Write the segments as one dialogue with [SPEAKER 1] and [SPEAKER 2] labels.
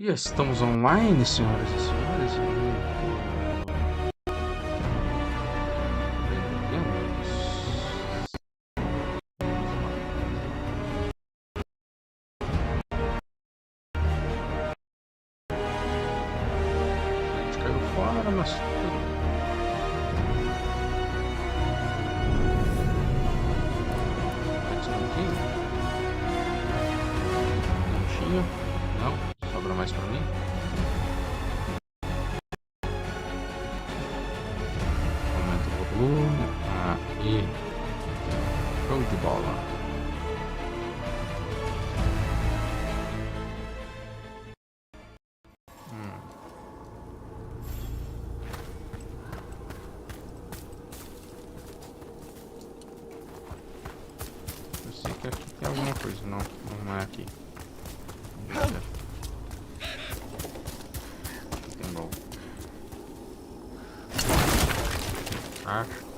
[SPEAKER 1] E estamos online, senhoras e senhores. A gente caiu fora, mas tudo bem. Não, sobra mais pra mim. Aumenta o volume. Aí. Show de bola. Eu sei que aqui tem alguma coisa. Não é aqui. Tem bom. Acho.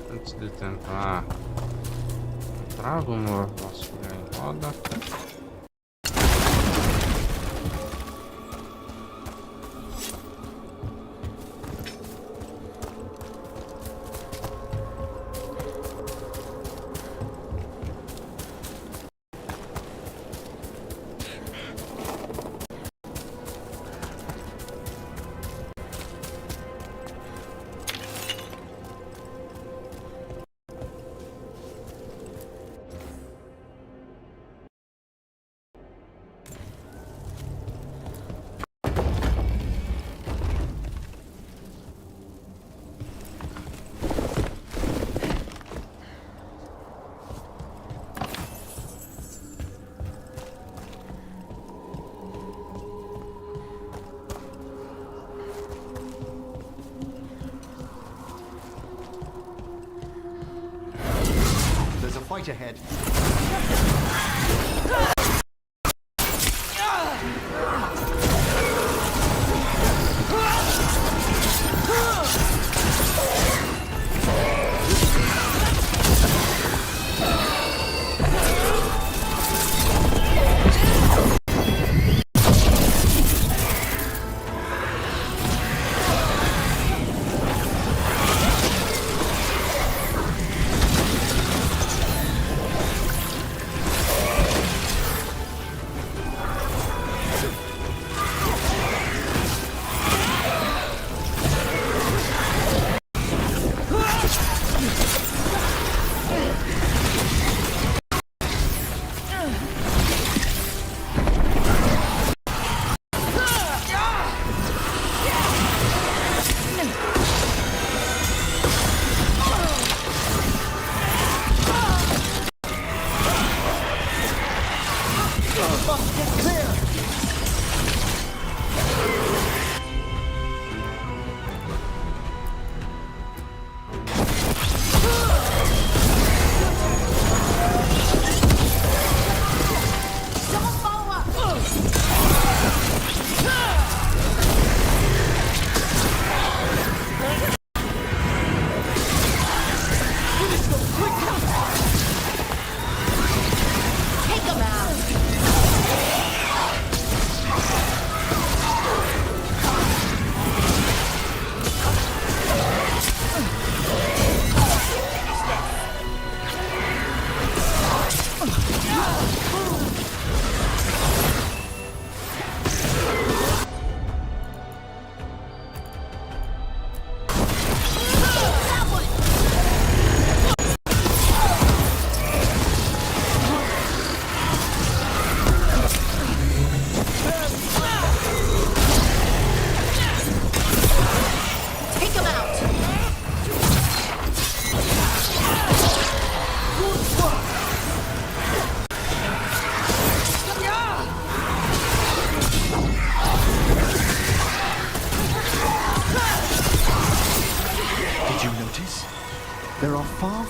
[SPEAKER 1] Antes de tentar entrar, vamos auxiliar em roda.
[SPEAKER 2] Fight ahead.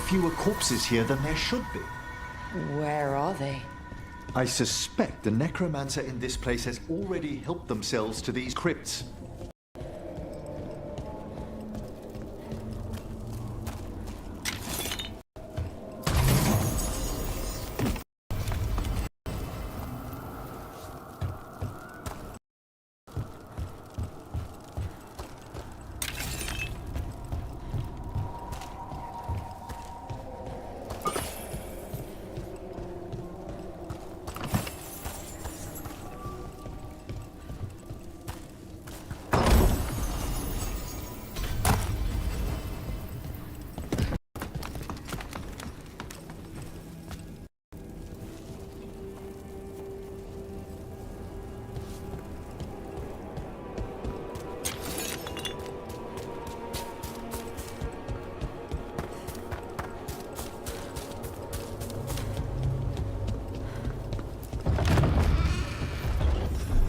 [SPEAKER 2] fewer corpses here than there should be.
[SPEAKER 3] Where are they?
[SPEAKER 2] I suspect the necromancer in this place has already helped themselves to these crypts.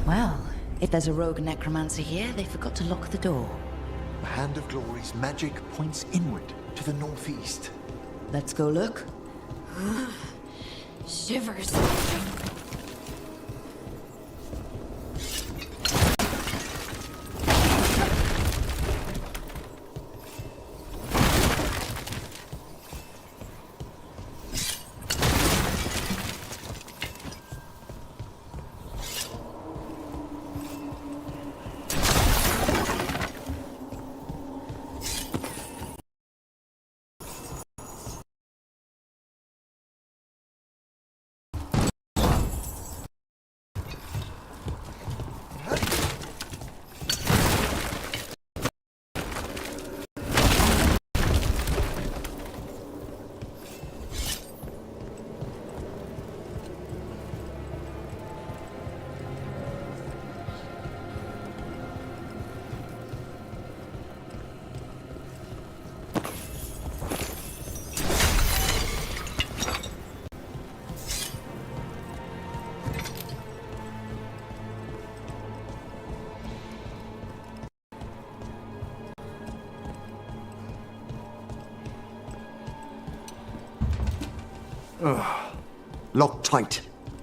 [SPEAKER 3] Well, if there's a rogue necromancer here, they forgot to lock the door.
[SPEAKER 2] The Hand of Glory's magic points inward to the northeast.
[SPEAKER 3] Let's go look.
[SPEAKER 4] Shivers.
[SPEAKER 2] Locked tight.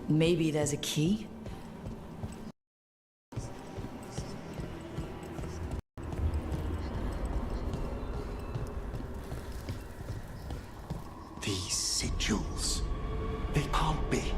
[SPEAKER 3] Maybe there's a key?
[SPEAKER 2] These sigils. They can't be.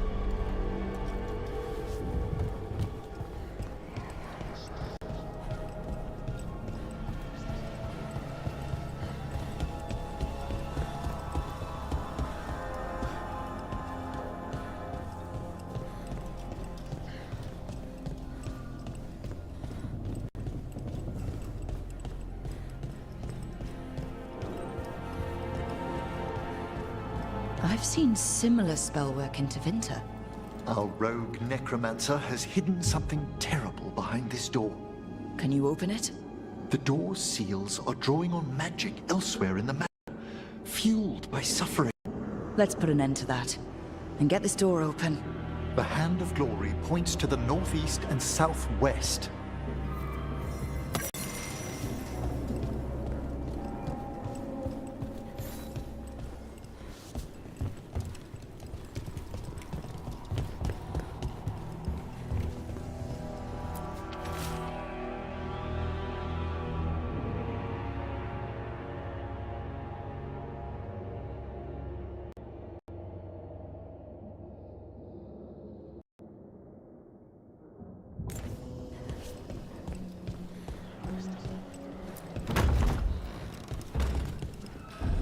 [SPEAKER 3] I've seen similar spellwork in Tevinter.
[SPEAKER 2] Our rogue necromancer has hidden something terrible behind this door.
[SPEAKER 3] Can you open it?
[SPEAKER 2] The door's seals are drawing on magic elsewhere in the map, fueled by suffering.
[SPEAKER 3] Let's put an end to that. And get this door open.
[SPEAKER 2] The Hand of Glory points to the northeast and southwest.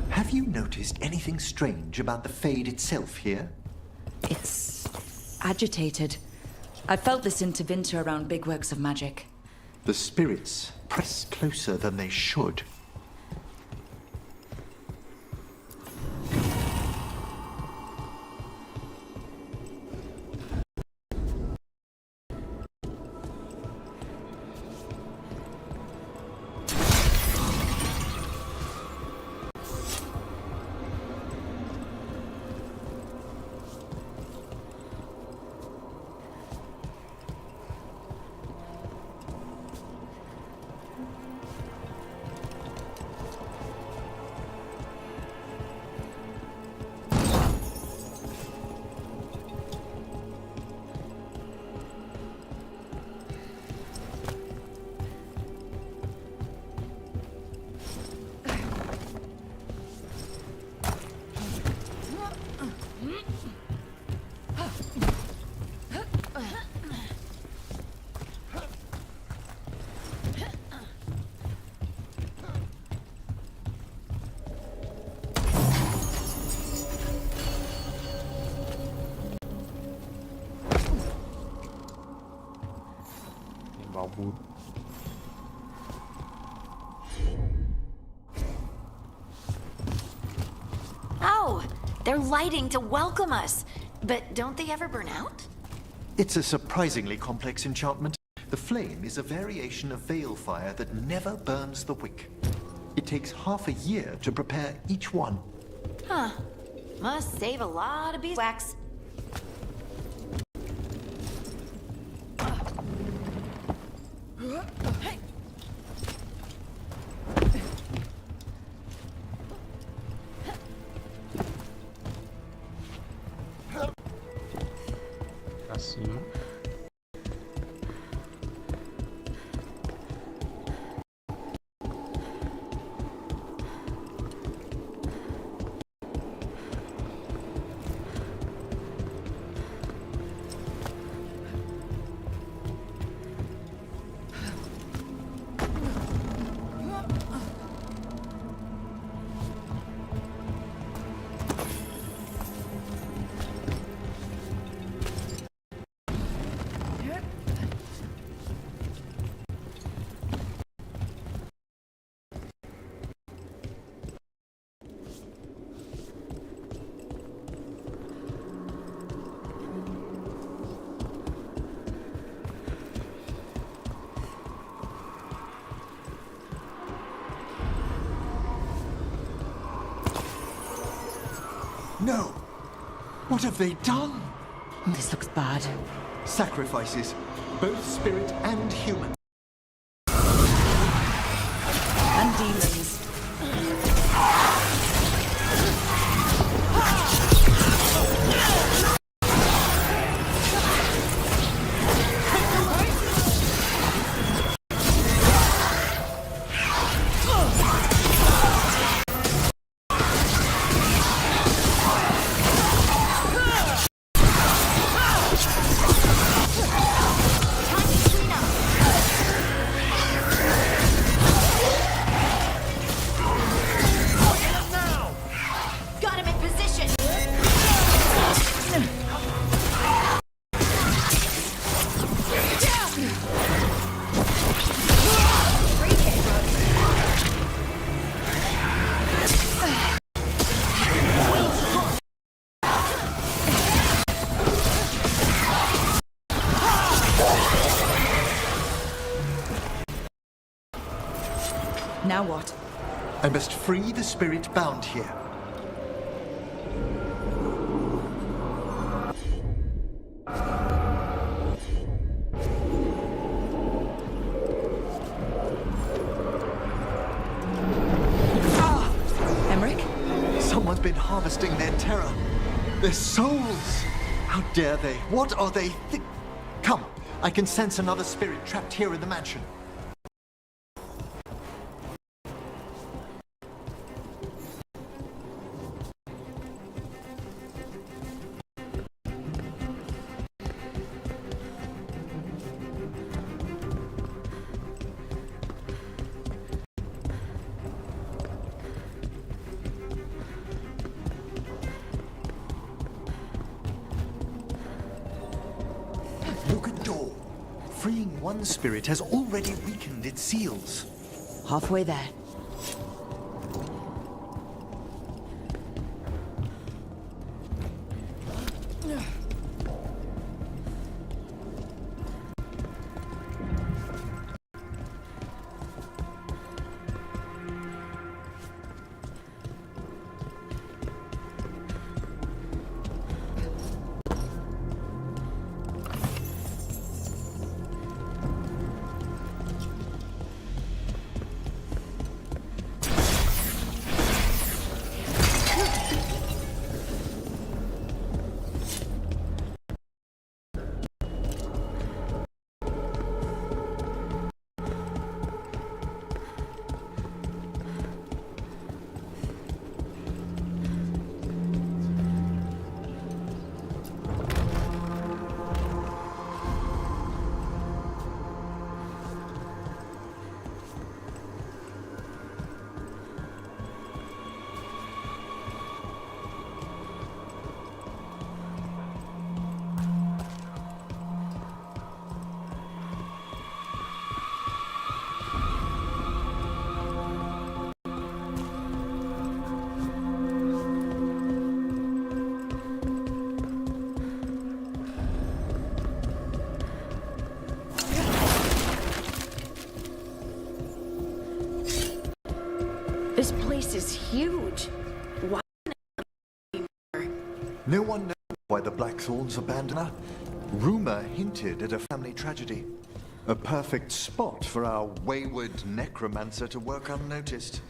[SPEAKER 2] Have you noticed anything strange about the Fade itself here?
[SPEAKER 3] It's agitated. I felt this in Tevinter around big works of magic.
[SPEAKER 2] The spirits press closer than they should.
[SPEAKER 1] barbudo.
[SPEAKER 4] Oh, they're lighting to welcome us. But don't they ever burn out?
[SPEAKER 2] It's a surprisingly complex enchantment. The flame is a variation of veil fire that never burns the wick. It takes half a year to prepare each one.
[SPEAKER 4] Huh. Must save a lot of beeswax.
[SPEAKER 1] Pra cima.
[SPEAKER 2] No! What have they done?
[SPEAKER 3] This looks bad.
[SPEAKER 2] Sacrifices, both spirit and human.
[SPEAKER 3] And demons. Now what?
[SPEAKER 2] I must free the spirit bound here.
[SPEAKER 3] Emmrich?
[SPEAKER 2] Someone's been harvesting their terror. Their souls! How dare they? What are they Come, I can sense another spirit trapped here in the mansion. Look at door. Freeing one spirit has already weakened its seals.
[SPEAKER 3] Halfway there.
[SPEAKER 4] is huge. Why?
[SPEAKER 2] No one knows why the Blackthorns abandoned her. Rumor hinted at a family tragedy. A perfect spot for our wayward necromancer to work unnoticed.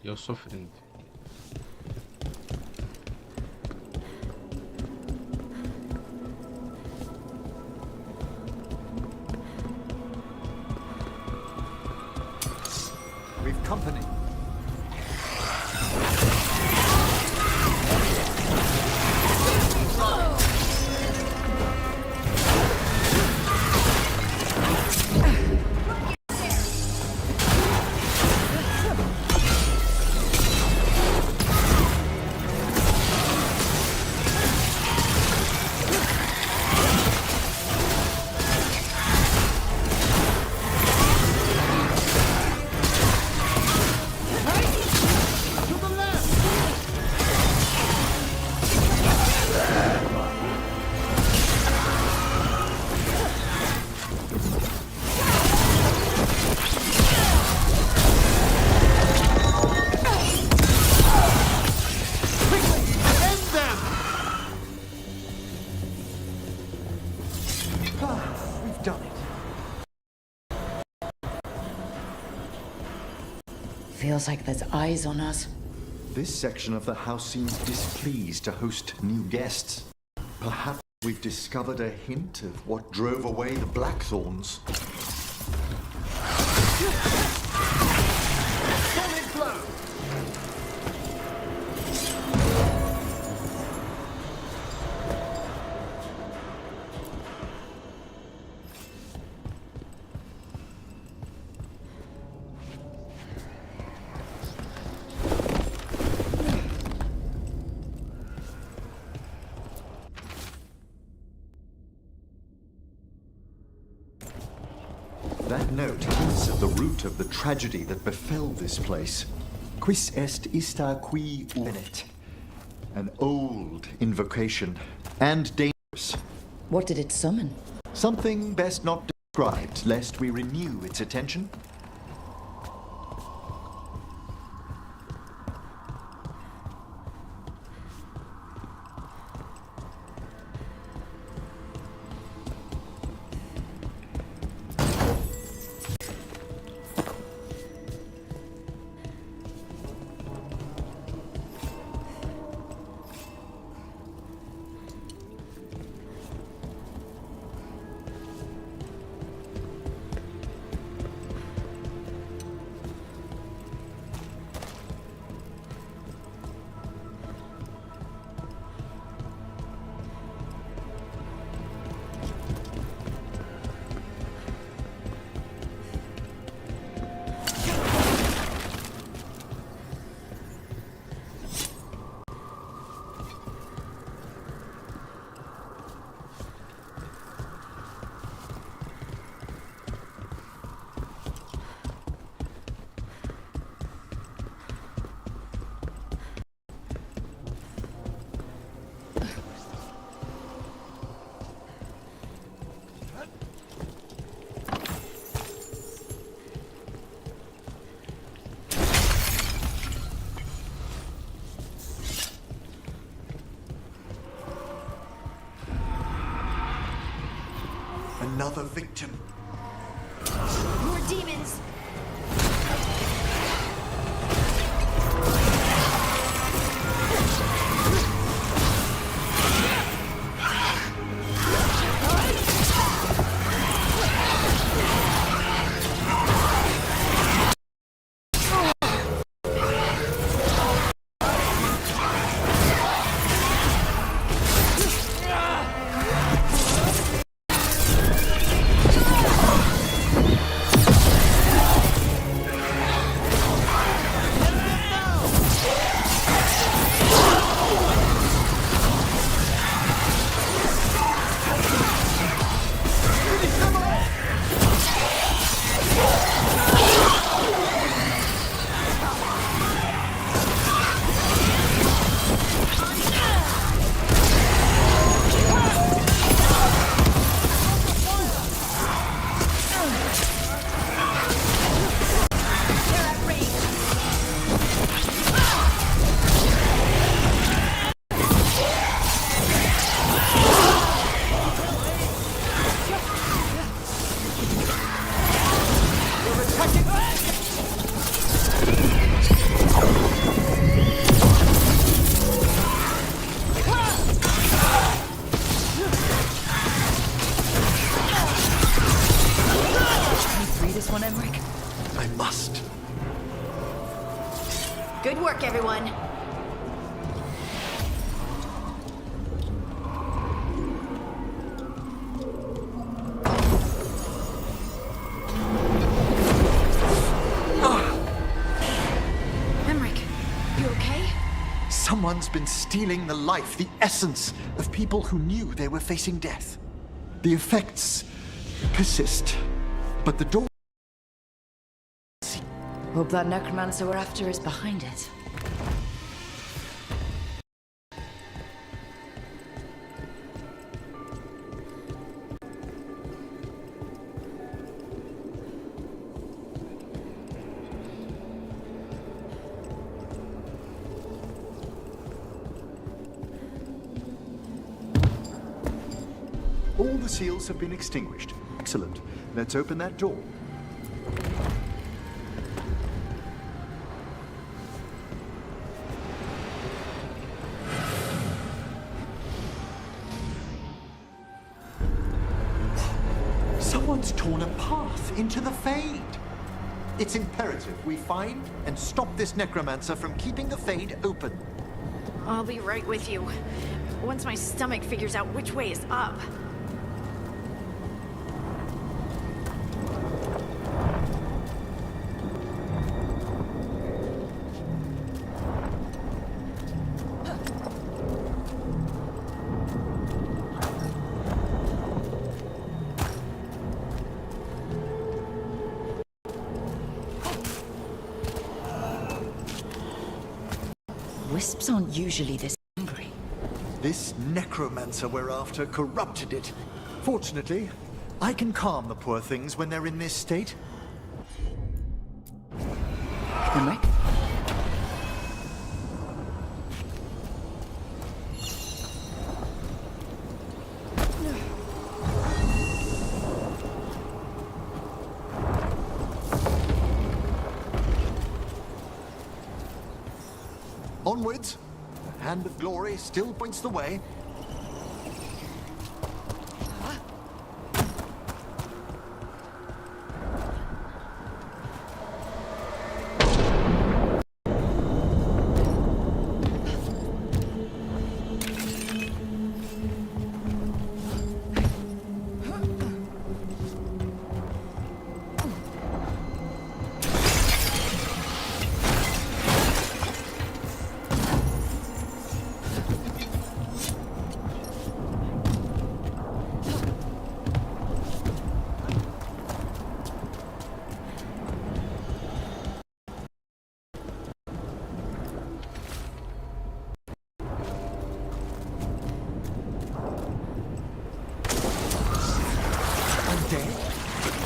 [SPEAKER 1] Eu sofrendo.
[SPEAKER 2] We've company.
[SPEAKER 3] Feels like there's eyes on us.
[SPEAKER 2] This section of the house seems displeased to host new guests. Perhaps we've discovered a hint of what drove away the Blackthorns. Solid blow! That note hints at the root of the tragedy that befell this place. Quis est ista qui uvenet? An old invocation, and dangerous.
[SPEAKER 3] What did it summon?
[SPEAKER 2] Something best not described, lest we renew its attention. Another victim.
[SPEAKER 4] More demons!
[SPEAKER 3] Emmrich?
[SPEAKER 2] I must.
[SPEAKER 4] Good work, everyone. Emmrich, you okay?
[SPEAKER 2] Someone's been stealing the life, the essence of people who knew they were facing death. The effects persist, but the door...
[SPEAKER 3] Hope that necromancer we're after is behind it.
[SPEAKER 2] All the seals have been extinguished. Excellent. Let's open that door. Someone's torn a path into the Fade. It's imperative we find and stop this necromancer from keeping the Fade open.
[SPEAKER 4] I'll be right with you. Once my stomach figures out which way is up.
[SPEAKER 3] Wisps aren't usually this angry.
[SPEAKER 2] This necromancer we're after corrupted it. Fortunately, I can calm the poor things when they're in this state.
[SPEAKER 3] Emmrich?
[SPEAKER 2] Onwards. The hand of glory still points the way.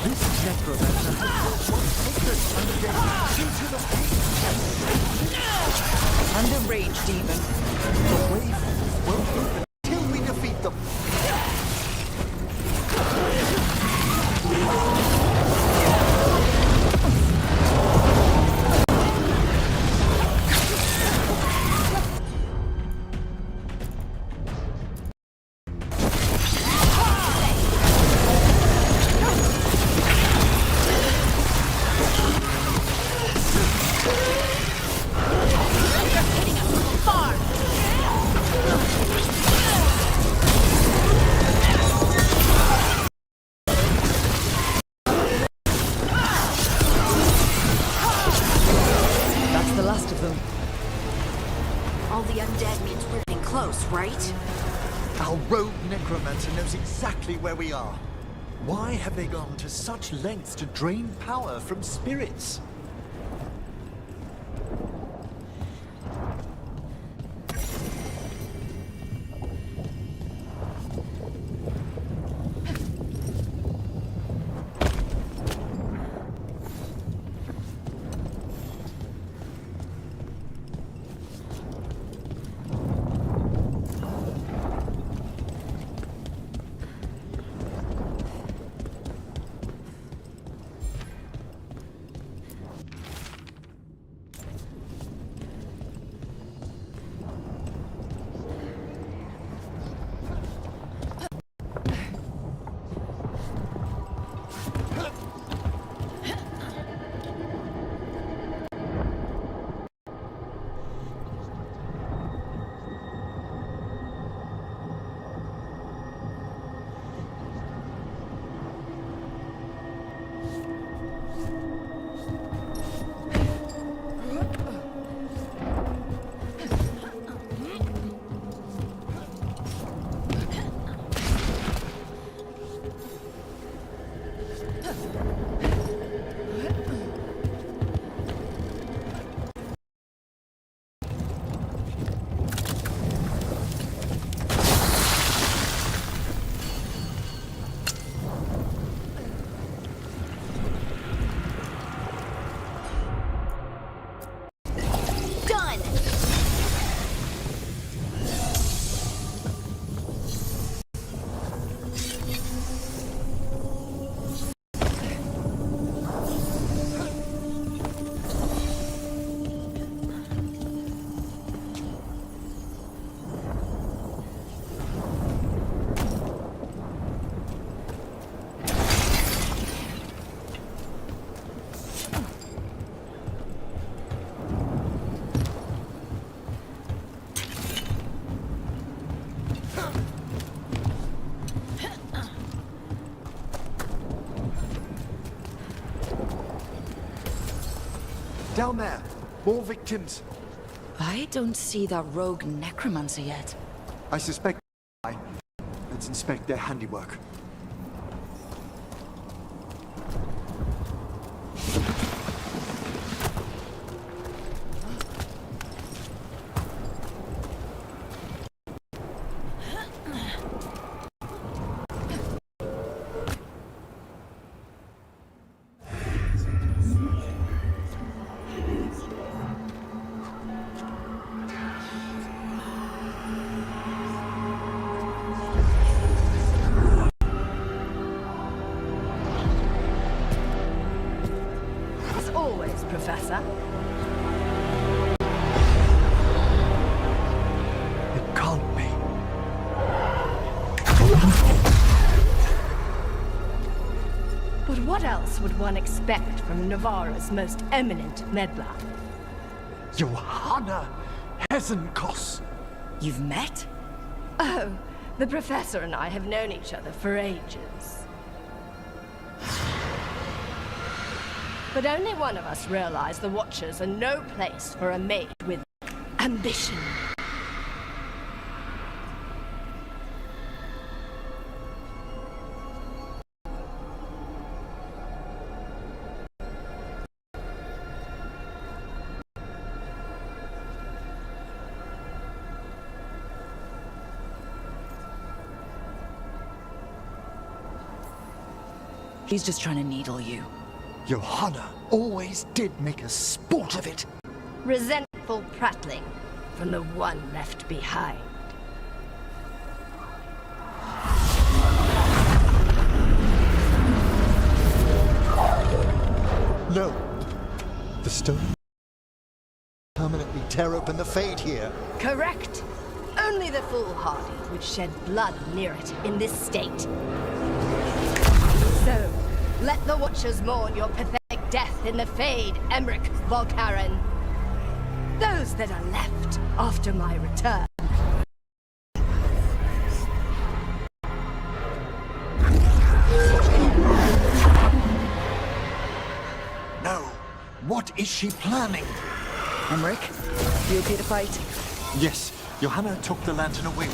[SPEAKER 2] This necromancer will take us undead into the Fade.
[SPEAKER 3] Under rage, demon.
[SPEAKER 2] The way won't open till we defeat them.
[SPEAKER 4] Right?
[SPEAKER 2] Our rogue necromancer knows exactly where we are. Why have they gone to such lengths to drain power from spirits? Down there. More victims.
[SPEAKER 3] I don't see that rogue necromancer yet.
[SPEAKER 2] I suspect. Let's inspect their handiwork.
[SPEAKER 5] Professor.
[SPEAKER 2] It can't be.
[SPEAKER 5] But what else would one expect from Navarra's most eminent meddler?
[SPEAKER 2] Johanna Hesenkos.
[SPEAKER 3] You've met?
[SPEAKER 5] Oh, the Professor and I have known each other for ages. But only one of us realized the Watchers are no place for a mage with ambition.
[SPEAKER 3] He's just trying to needle you.
[SPEAKER 2] Johanna always did make a sport of it.
[SPEAKER 5] Resentful prattling from the one left behind.
[SPEAKER 2] No. The stone permanently tear open the fade here.
[SPEAKER 5] Correct. Only the foolhardy would shed blood near it in this state. So, let the Watchers mourn your pathetic death in the Fade, Emmrich Volkaren. Those that are left after my return.
[SPEAKER 2] No. What is she planning?
[SPEAKER 3] Emmrich, you okay to fight?
[SPEAKER 2] Yes, Johanna took the lantern away.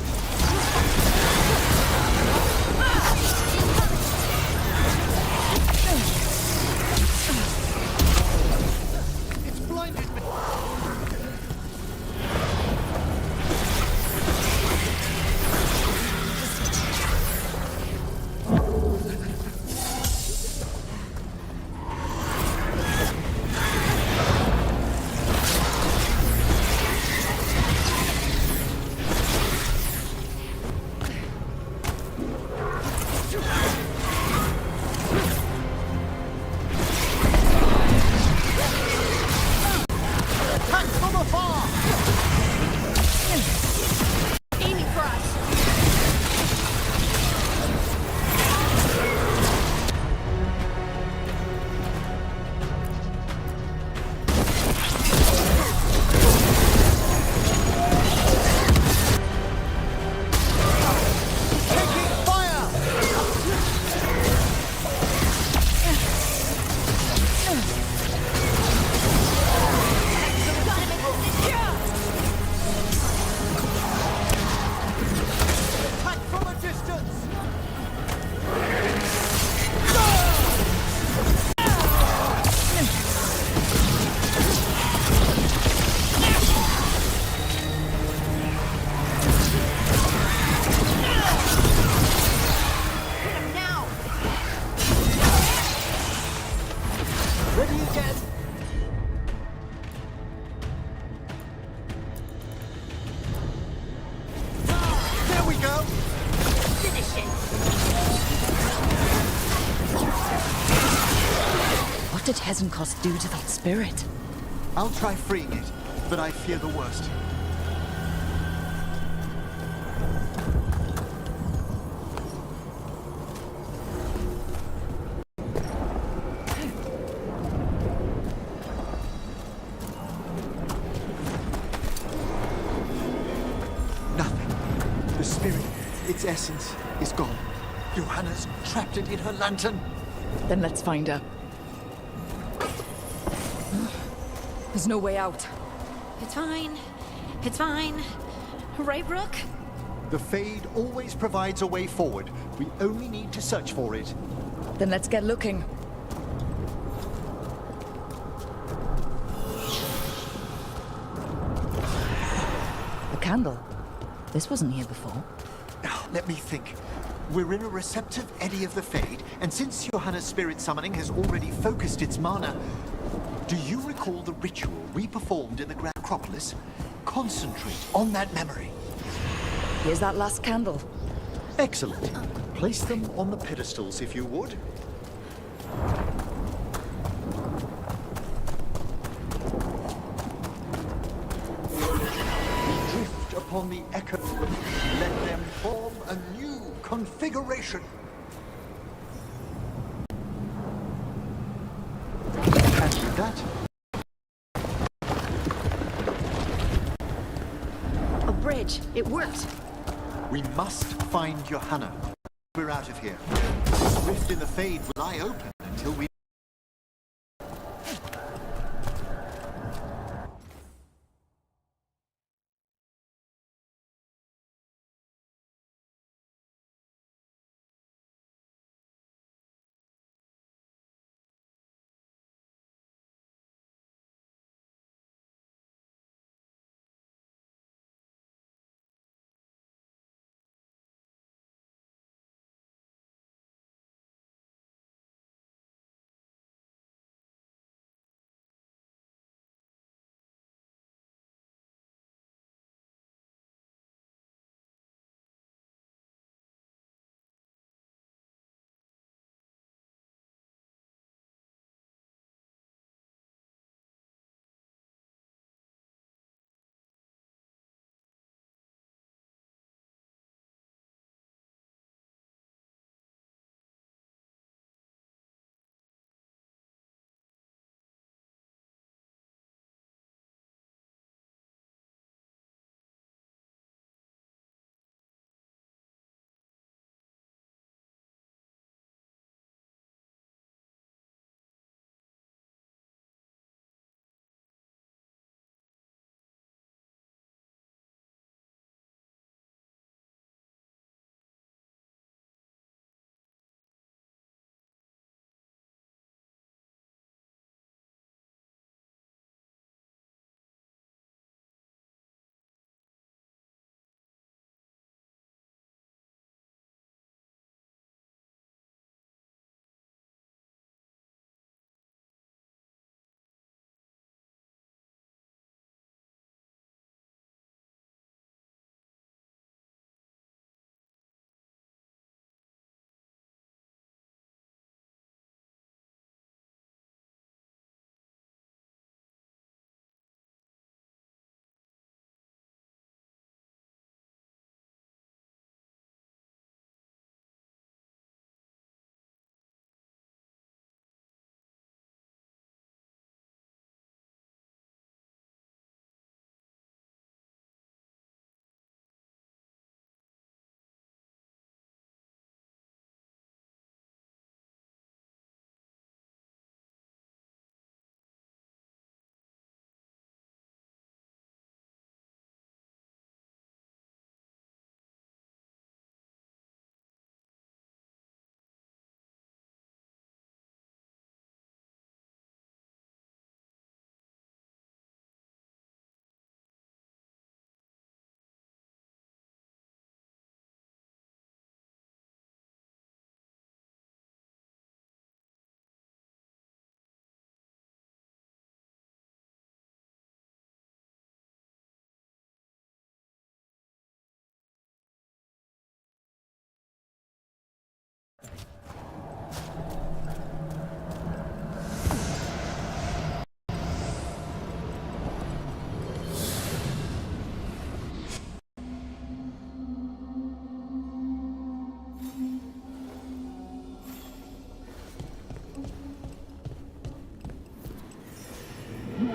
[SPEAKER 3] What did Hesenkos do to that spirit?
[SPEAKER 2] I'll try freeing it, but I fear the worst. Nothing. The spirit, its essence, is gone. Johanna's trapped it in her lantern.
[SPEAKER 3] Then let's find her. There's no way out.
[SPEAKER 4] It's fine. It's fine. Right, Rook?
[SPEAKER 2] The Fade always provides a way forward. We only need to search for it.
[SPEAKER 3] Then let's get looking. A candle. This wasn't here before.
[SPEAKER 2] Now, let me think. We're in a receptive eddy of the Fade, and since Johanna's spirit summoning has already focused its mana, do you recall the ritual we performed in the Grand Acropolis? Concentrate on that memory.
[SPEAKER 3] Here's that last candle.
[SPEAKER 2] Excellent. Place them on the pedestals, if you would. Drift upon the echo. Let them form a new configuration. And with that,
[SPEAKER 5] A bridge. It worked.
[SPEAKER 2] we must find Johanna. We're out of here. This rift in the Fade will lie open until we...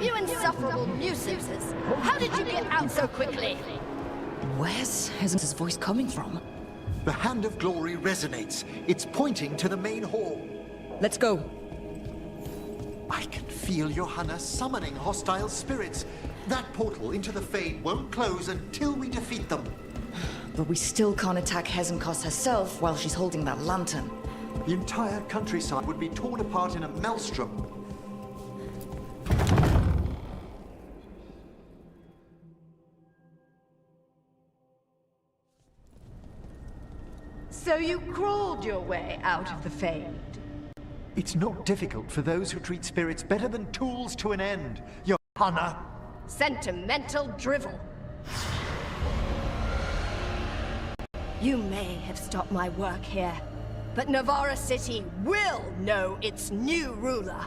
[SPEAKER 5] You insufferable nuisances! How did you get out so quickly?
[SPEAKER 3] Where's his voice coming from?
[SPEAKER 2] The Hand of Glory resonates. It's pointing to the main hall.
[SPEAKER 3] Let's go.
[SPEAKER 2] I can feel Johanna summoning hostile spirits. That portal into the Fade won't close until we defeat them.
[SPEAKER 3] But we still can't attack Hezenkos herself while she's holding that lantern.
[SPEAKER 2] The entire countryside would be torn apart in a maelstrom.
[SPEAKER 5] So you crawled your way out of the Fade?
[SPEAKER 2] It's not difficult for those who treat spirits better than tools to an end, Johanna.
[SPEAKER 5] Sentimental drivel. You may have stopped my work here, but Navarra City will know its new ruler.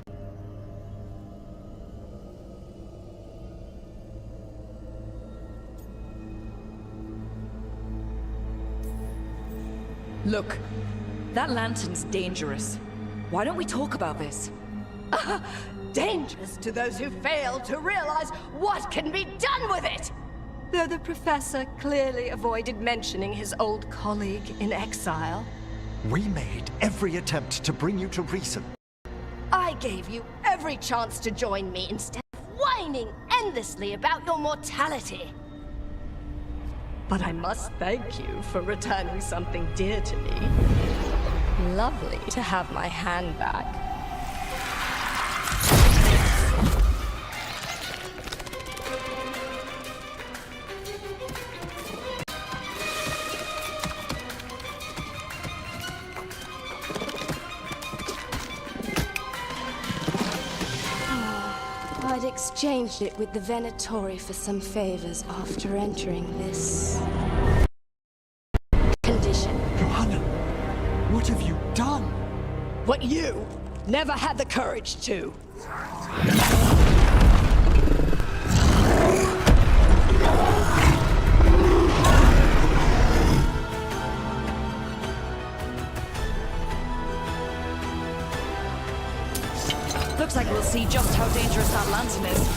[SPEAKER 3] Look, that lantern's dangerous. Why don't we talk about this?
[SPEAKER 5] Dangerous to those who fail to realize what can be done with it! Though the professor clearly avoided mentioning his old colleague in exile.
[SPEAKER 2] We made every attempt to bring you to reason.
[SPEAKER 5] I gave you every chance to join me instead of whining endlessly about your mortality. But I must thank you for returning something dear to me. Lovely to have my hand back. I'd exchanged it with the Venatori for some favors after entering this condition.
[SPEAKER 2] Johanna, what have you done?
[SPEAKER 5] What you never had the courage to.
[SPEAKER 3] Looks like we'll see just how dangerous that lantern is.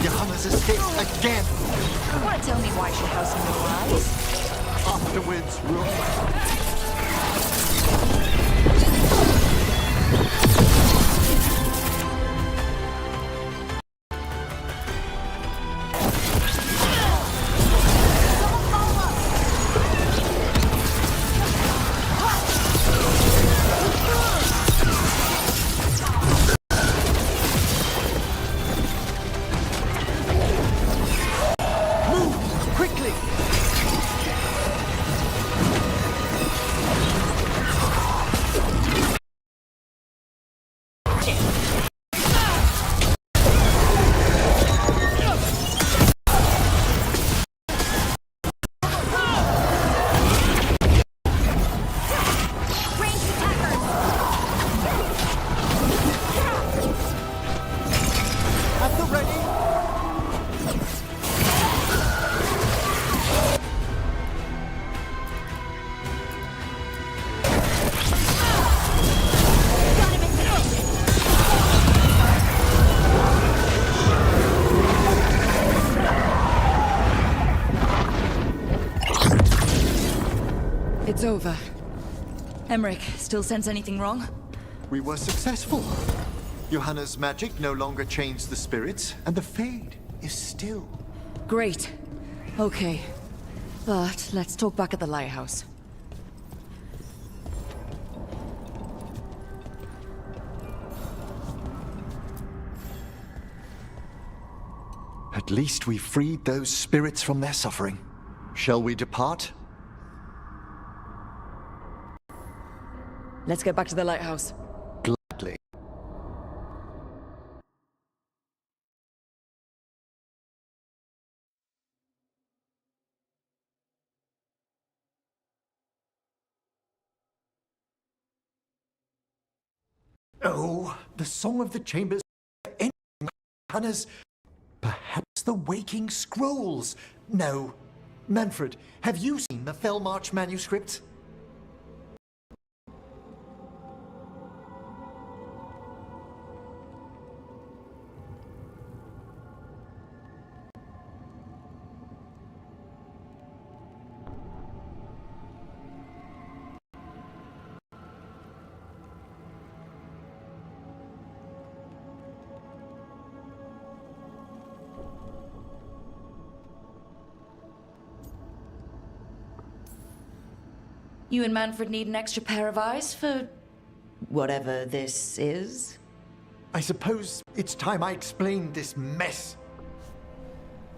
[SPEAKER 2] Johanna's escaped again.
[SPEAKER 3] Want to tell me why she has no eyes?
[SPEAKER 2] Afterwards, Rook.
[SPEAKER 3] It's over. Emmrich, still sense anything wrong?
[SPEAKER 2] We were successful. Johanna's magic no longer chains the spirits, and the Fade is still.
[SPEAKER 3] Great. Okay. But let's talk back at the lighthouse.
[SPEAKER 2] At least we freed those spirits from their suffering. Shall we depart?
[SPEAKER 3] Let's get back to the lighthouse.
[SPEAKER 2] Gladly. Oh, the Song of the Chambers ending Hannah's... Perhaps the Waking Scrolls? No. Manfred, have you seen the Fellmarch manuscripts?
[SPEAKER 3] You and Manfred need an extra pair of eyes for whatever this is?
[SPEAKER 2] I suppose it's time I explained this mess.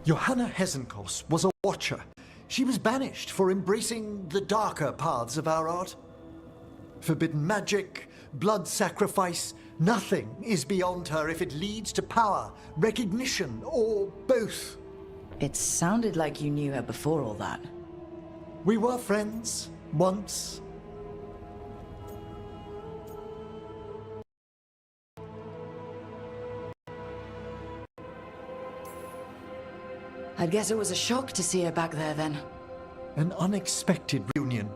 [SPEAKER 2] Johanna Hesenkos was a watcher. She was banished for embracing the darker paths of our art. Forbidden magic, blood sacrifice, nothing is beyond her if it leads to power, recognition, or both.
[SPEAKER 3] It sounded like you knew her before all that.
[SPEAKER 2] We were friends, once.
[SPEAKER 3] I'd guess it was a shock to see her back there then.
[SPEAKER 2] An unexpected reunion.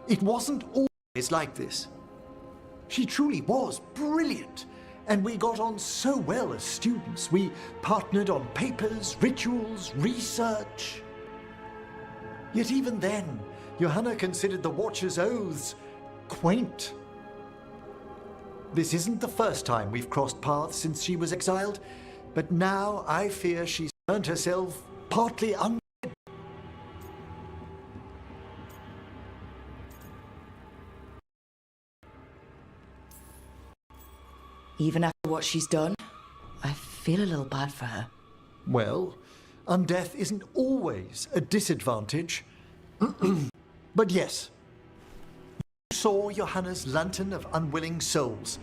[SPEAKER 2] It wasn't always like this. She truly was brilliant, and we got on so well as students. We partnered on papers, rituals, research. Yet even then, Johanna considered the Watcher's oaths quaint. This isn't the first time we've crossed paths since she was exiled, but now I fear she's turned herself partly
[SPEAKER 3] Even after what she's done, I feel a little bad for her.
[SPEAKER 2] Well, undeath isn't always a disadvantage. But yes, you saw Johanna's lantern of unwilling souls.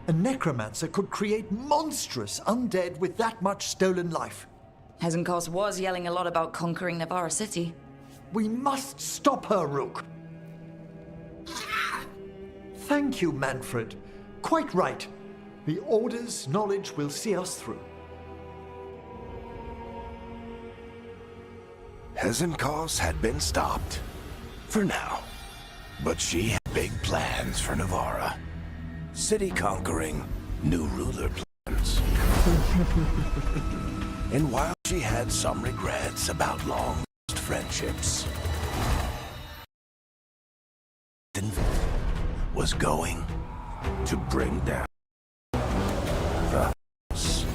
[SPEAKER 2] A necromancer could create monstrous undead with that much stolen life.
[SPEAKER 3] Hesenkos was yelling a lot about conquering Navarra City.
[SPEAKER 2] We must stop her, Rook. Thank you, Manfred. Quite right. The Order's knowledge will see us through.
[SPEAKER 6] Hesenkos had been stopped. For now. But she had big plans for Navarra. City conquering, new ruler plans. And while she had some regrets about long-lost friendships, was going to bring down the house.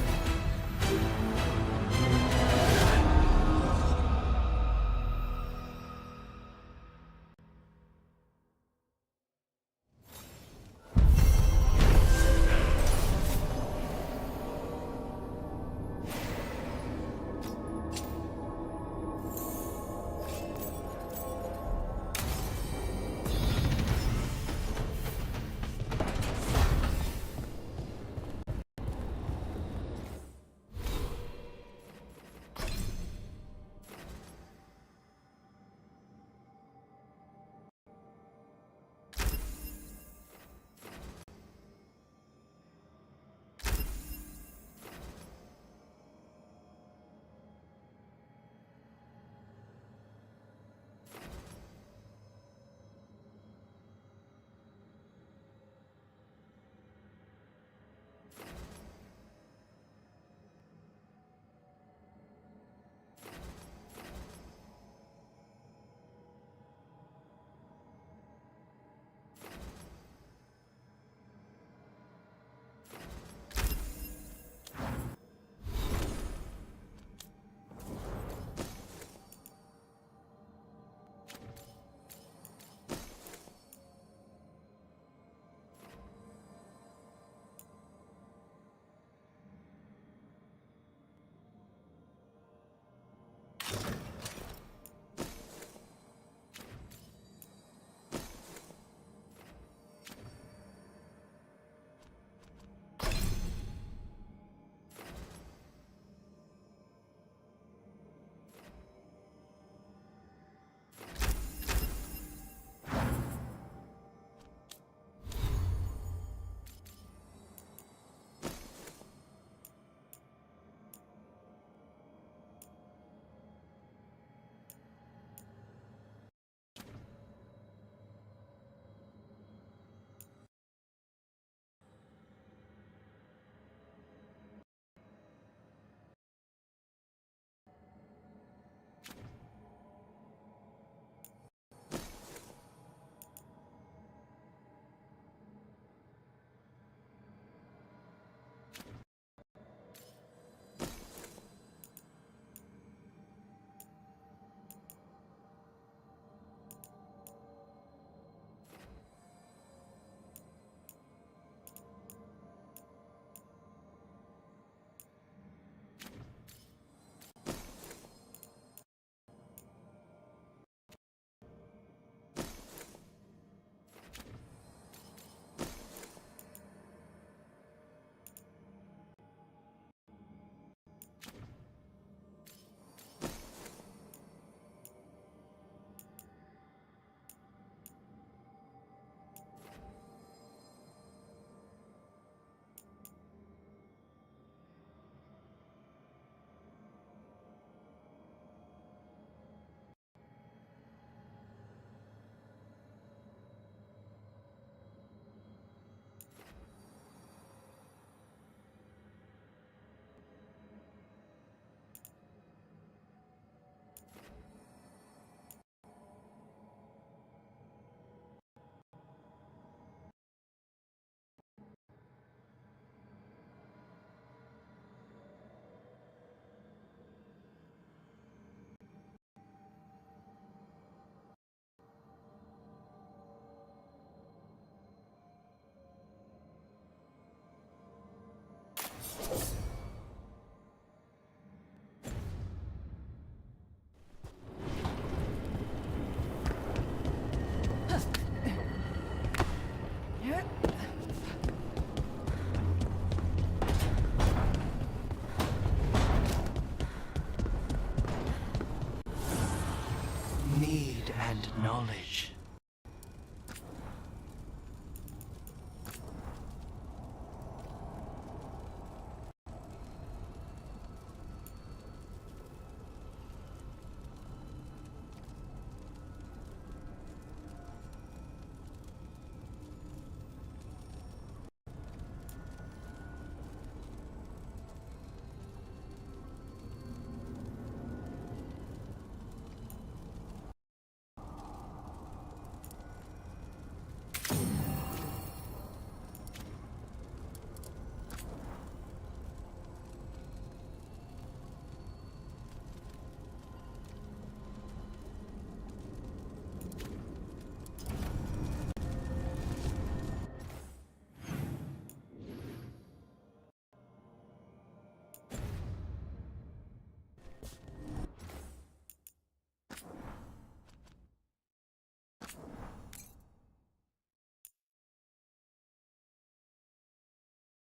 [SPEAKER 2] Need and knowledge.